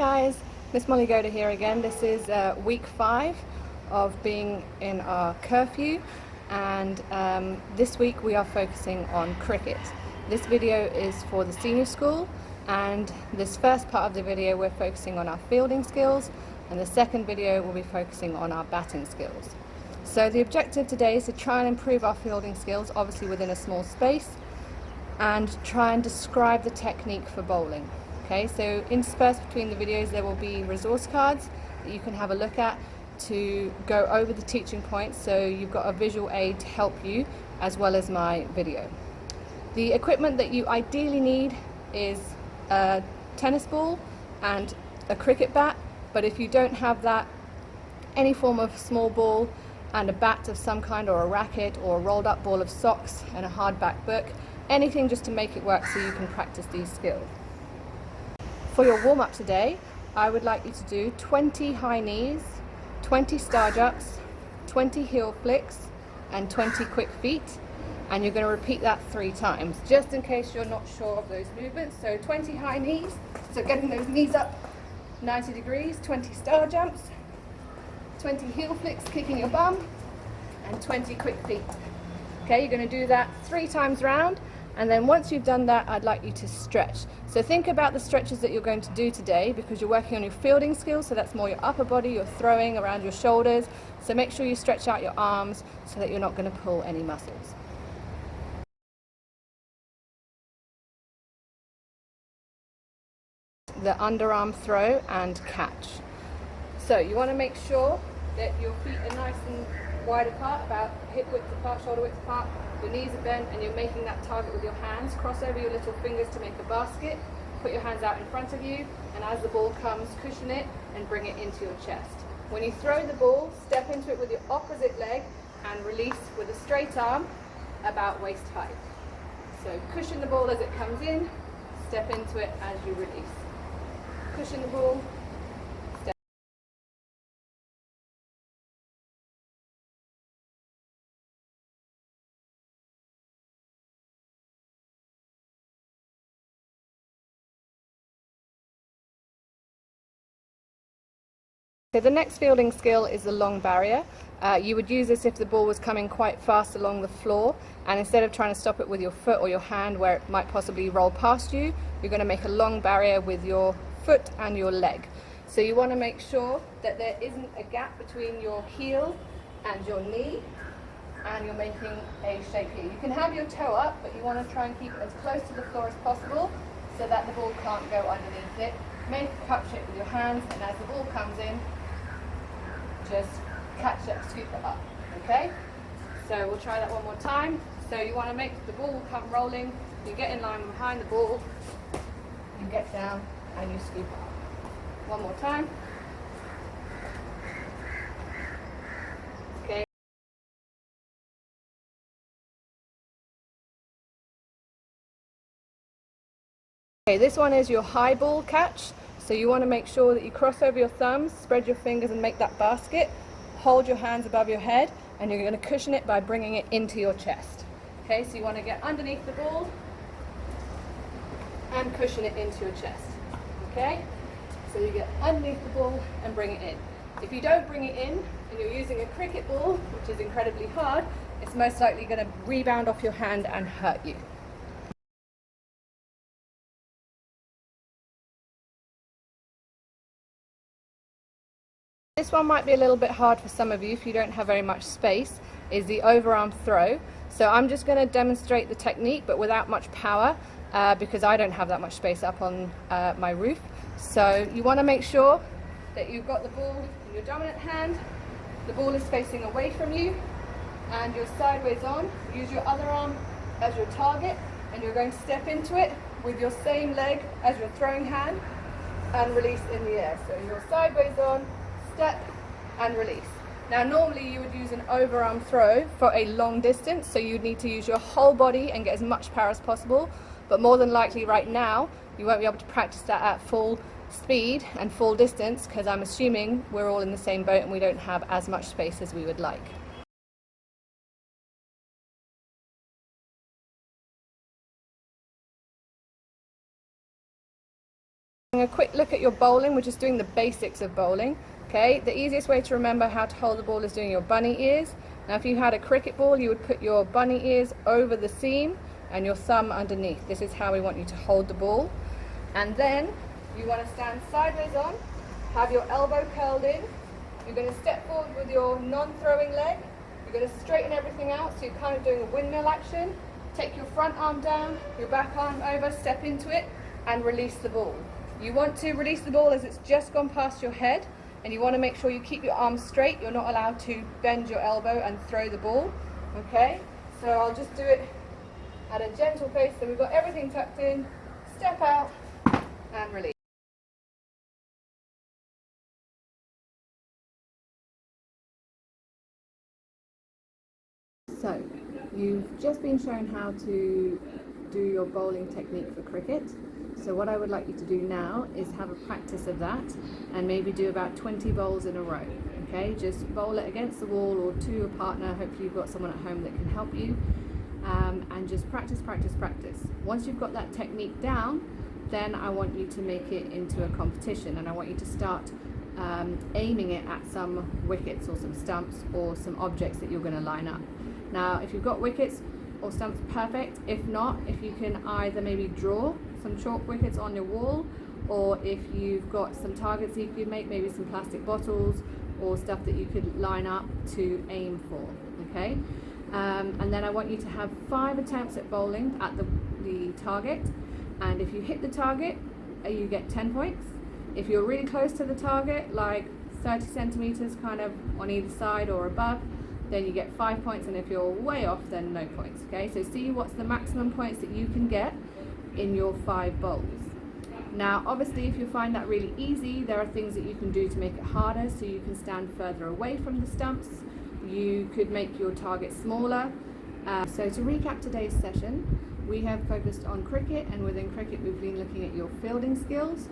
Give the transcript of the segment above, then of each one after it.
guys, Miss Molly Goda here again. This is week 5 of being in our curfew, and this week we are focusing on cricket. This video is for the senior school, and this first part of the video we're focusing on our fielding skills, and the second video will be focusing on our batting skills. So the objective today is to try and improve our fielding skills, obviously within a small space, and try and describe the technique for bowling. Okay, so interspersed between the videos there will be resource cards that you can have a look at to go over the teaching points, so you've got a visual aid to help you as well as my video. The equipment that you ideally need is a tennis ball and a cricket bat, but if you don't have that, any form of small ball and a bat of some kind, or a racket, or a rolled up ball of socks and a hardback book, anything just to make it work so you can practice these skills. For your warm-up today, I would like you to do 20 high knees, 20 star jumps, 20 heel flicks, and 20 quick feet. And you're going to repeat that 3 times, just in case you're not sure of those movements. So 20 high knees, so getting those knees up 90 degrees, 20 star jumps, 20 heel flicks, kicking your bum, and 20 quick feet. Okay, you're going to do that 3 times round. And then once you've done that, I'd like you to stretch. So think about the stretches that you're going to do today, because you're working on your fielding skills, so that's more your upper body, you're throwing around your shoulders. So make sure you stretch out your arms so that you're not going to pull any muscles. The underarm throw and catch. So you want to make sure that your feet are nice and wide apart, about hip width apart, shoulder width apart. Your knees are bent and you're making that target with your hands. Cross over your little fingers to make a basket. Put your hands out in front of you, and as the ball comes, cushion it and bring it into your chest. When you throw the ball, step into it with your opposite leg and release with a straight arm about waist height. So cushion the ball as it comes in, step into it as you release. Cushion the ball, step. So the next fielding skill is the long barrier. You would use this if the ball was coming quite fast along the floor, and instead of trying to stop it with your foot or your hand where it might possibly roll past you, you're going to make a long barrier with your foot and your leg. So you want to make sure that there isn't a gap between your heel and your knee, and you're making a shape here. You can have your toe up, but you want to try and keep it as close to the floor as possible so that the ball can't go underneath it. Make a cup shape with your hands, and as the ball comes in, just catch it, scoop it up, okay? So we'll try that one more time. So you want to make the ball come rolling, you get in line behind the ball, you get down and you scoop it up. One more time. Okay. Okay, this one is your high ball catch. So you want to make sure that you cross over your thumbs, spread your fingers and make that basket. Hold your hands above your head, and you're going to cushion it by bringing it into your chest. Okay, so you want to get underneath the ball and cushion it into your chest. Okay, so you get underneath the ball and bring it in. If you don't bring it in and you're using a cricket ball, which is incredibly hard, it's most likely going to rebound off your hand and hurt you. This one might be a little bit hard for some of you if you don't have very much space, is the overarm throw. So I'm just going to demonstrate the technique but without much power, because I don't have that much space up on my roof. So you want to make sure that you've got the ball in your dominant hand, the ball is facing away from you, and you're sideways on. Use your other arm as your target, and you're going to step into it with your same leg as your throwing hand and release in the air. So you're sideways on, step and release. Now normally you would use an overarm throw for a long distance, so you'd need to use your whole body and get as much power as possible, but more than likely right now you won't be able to practice that at full speed and full distance, because I'm assuming we're all in the same boat and we don't have as much space as we would like. A quick look at your bowling. We're just doing the basics of bowling. Okay, the easiest way to remember how to hold the ball is doing your bunny ears. Now if you had a cricket ball, you would put your bunny ears over the seam and your thumb underneath. This is how we want you to hold the ball. And then you want to stand sideways on, have your elbow curled in. You're going to step forward with your non-throwing leg. You're going to straighten everything out, so you're kind of doing a windmill action. Take your front arm down, your back arm over, step into it and release the ball. You want to release the ball as it's just gone past your head, and you want to make sure you keep your arms straight. You're not allowed to bend your elbow and throw the ball. Okay, so I'll just do it at a gentle pace. So we've got everything tucked in, step out and release. So you've just been shown how to do your bowling technique for cricket. So what I would like you to do now is have a practice of that and maybe do about 20 bowls in a row. Okay, just bowl it against the wall or to a partner. Hopefully you've got someone at home that can help you, and just practice. Once you've got that technique down, then I want you to make it into a competition, and I want you to start aiming it at some wickets or some stumps or some objects that you're going to line up. Now if you've got wickets or stumps, perfect. If not, if you can either maybe draw some chalk wickets on your wall, or if you've got some targets you could make, maybe some plastic bottles or stuff that you could line up to aim for. Okay, and then I want you to have 5 attempts at bowling at the target, and if you hit the target you get 10 points. If you're really close to the target, like 30 centimeters kind of on either side or above, then you get 5 points, and if you're way off, then no points. Okay, so see what's the maximum points that you can get in your 5 bowls. Now obviously if you find that really easy, there are things that you can do to make it harder. So you can stand further away from the stumps, you could make your target smaller. So to recap today's session, we have focused on cricket, and within cricket we've been looking at your fielding skills.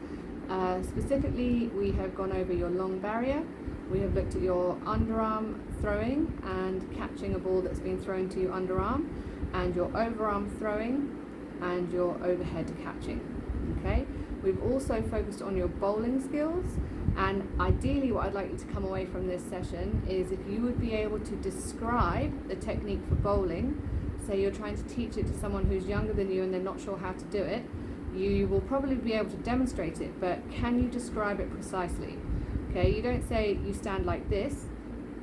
Specifically, we have gone over your long barrier. We have looked at your underarm throwing and catching a ball that's been thrown to your underarm, and your overarm throwing and your overhead catching. Okay, we've also focused on your bowling skills, and ideally what I'd like you to come away from this session is if you would be able to describe the technique for bowling. Say you're trying to teach it to someone who's younger than you and they're not sure how to do it. You will probably be able to demonstrate it, but can you describe it precisely? Okay, you don't say you stand like this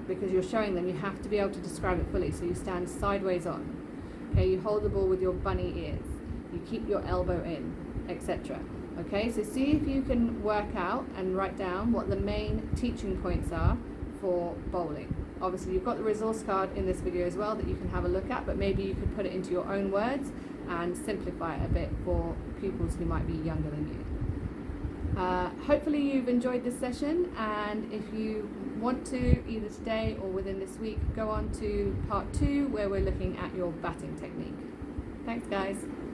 because you're showing them. You have to be able to describe it fully. So you stand sideways on. Okay, you hold the ball with your bunny ears. You keep your elbow in, etc. Okay, so see if you can work out and write down what the main teaching points are for bowling. Obviously you've got the resource card in this video as well that you can have a look at, but maybe you could put it into your own words and simplify it a bit for pupils who might be younger than you. Hopefully you've enjoyed this session, and if you want to, either today or within this week, go on to part 2 where we're looking at your batting technique. Thanks guys.